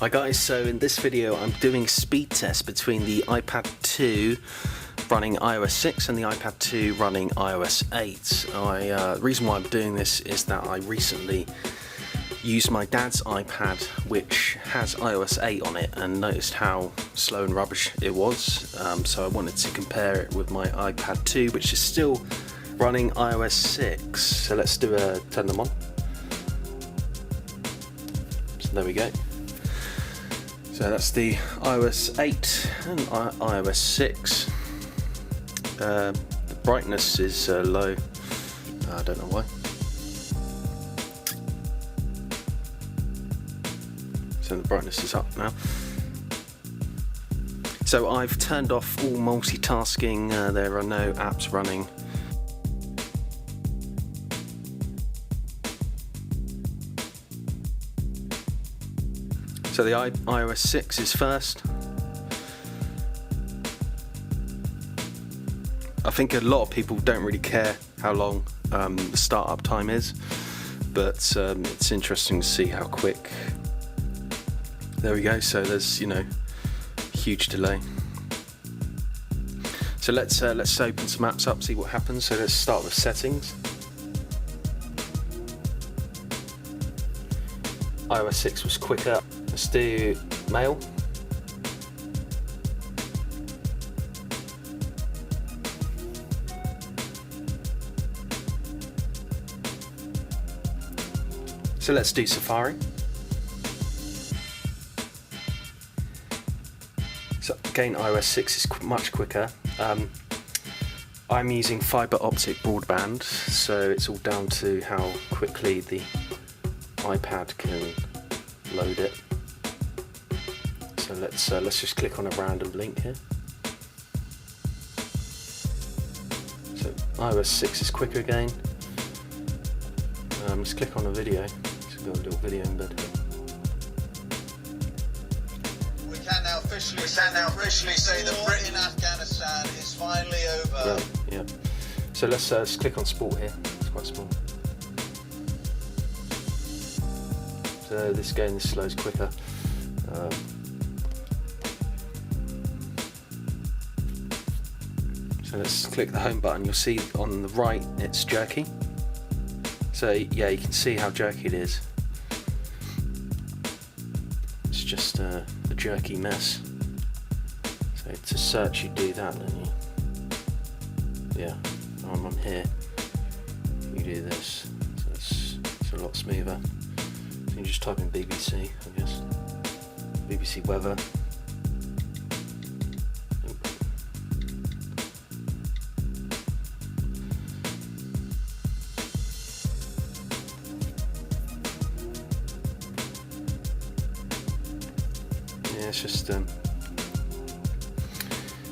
Hi guys, so in this video I'm doing a speed test between the iPad 2 running iOS 6 and the iPad 2 running iOS 8. The reason why I'm doing this is that I recently used my dad's iPad, which has iOS 8 on it, and noticed how slow and rubbish it was. So I wanted to compare it with my iPad 2, which is still running iOS 6. So let's turn them on. So there we go. So that's the iOS 8 and iOS 6. The brightness is low. I don't know why. So the brightness is up now. So I've turned off all multitasking. There are no apps running. So the iOS 6 is first. I think a lot of people don't really care how long the startup time is, but it's interesting to see how quick. There we go. So there's, huge delay. So let's open some apps up, see what happens. So let's start with settings. iOS 6 was quicker. Let's do mail. So let's do Safari. So again, iOS 6 is much quicker. I'm using fiber optic broadband, so it's all down to how quickly the iPad can load it. So let's just click on a random link here. So iOS 6 is quicker again. Let's click on a video. So we've got a little video embedded here. We can now officially say that Britain Afghanistan is finally over. Right, yeah. So let's click on sport here. It's quite small. So this slows quicker. So let's click the home button. You'll see on the right it's jerky. So yeah, you can see how jerky it is. It's just a jerky mess. So to search you do that, don't you? Yeah, I'm here. You do this. So it's a lot smoother. So you just type in BBC, I guess. BBC weather. Yeah, it's just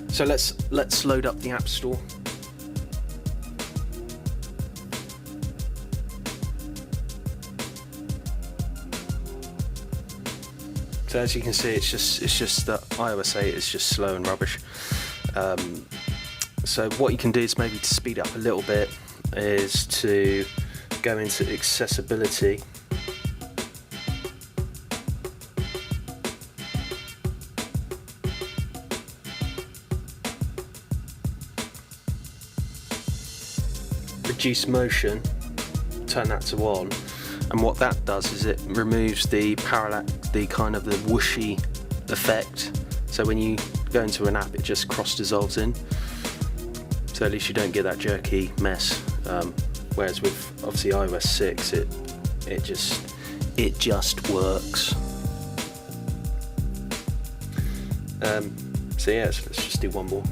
so let's load up the App Store. So as you can see, it's just that iOS 8 is just slow and rubbish. So what you can do is maybe to speed up a little bit is to go into accessibility. Reduce motion, turn that to on, and what that does is it removes the kind of the whooshy effect. So when you go into an app, it just cross dissolves in. So at least you don't get that jerky mess. Whereas with obviously iOS 6, it just works. So yeah, so let's just do one more.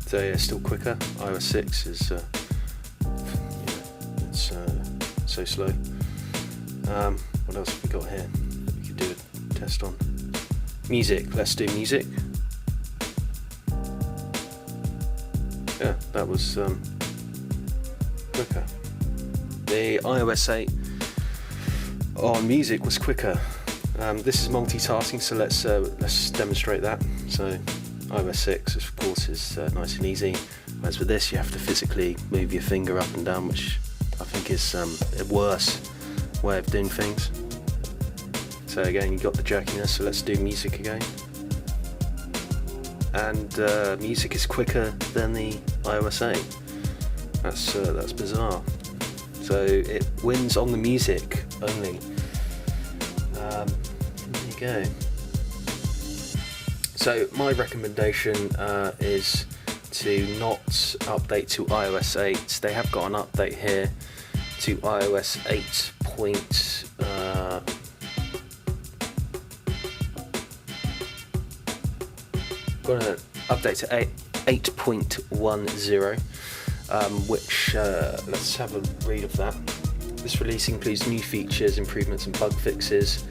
So yeah, still quicker. iOS 6 is it's so slow. What else have we got here that we could do a test on? Music. Let's do music. Yeah, that was quicker. The iOS 8 on music was quicker. This is multitasking, so let's demonstrate that. So iOS 6, of course, is nice and easy. Whereas with this, you have to physically move your finger up and down, which I think is a worse way of doing things. So again, you got the jerkiness, so let's do music again. And music is quicker than the iOS 8. That's bizarre. So it wins on the music only. There you go. So my recommendation is to not update to iOS 8. They have got an update here to iOS 8. Got an update to 8.10, which let's have a read of that. This release includes new features, improvements and bug fixes.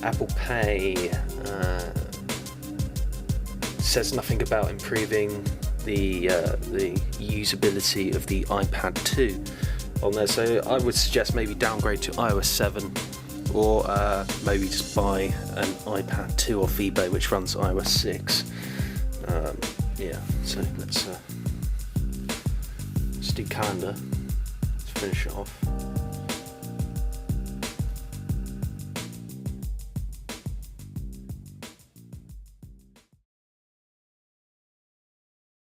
Apple Pay says nothing about improving the usability of the iPad 2 on there, so I would suggest maybe downgrade to iOS 7, or maybe just buy an iPad 2 off eBay which runs iOS 6. Yeah, so let's do calendar. Let's finish it off.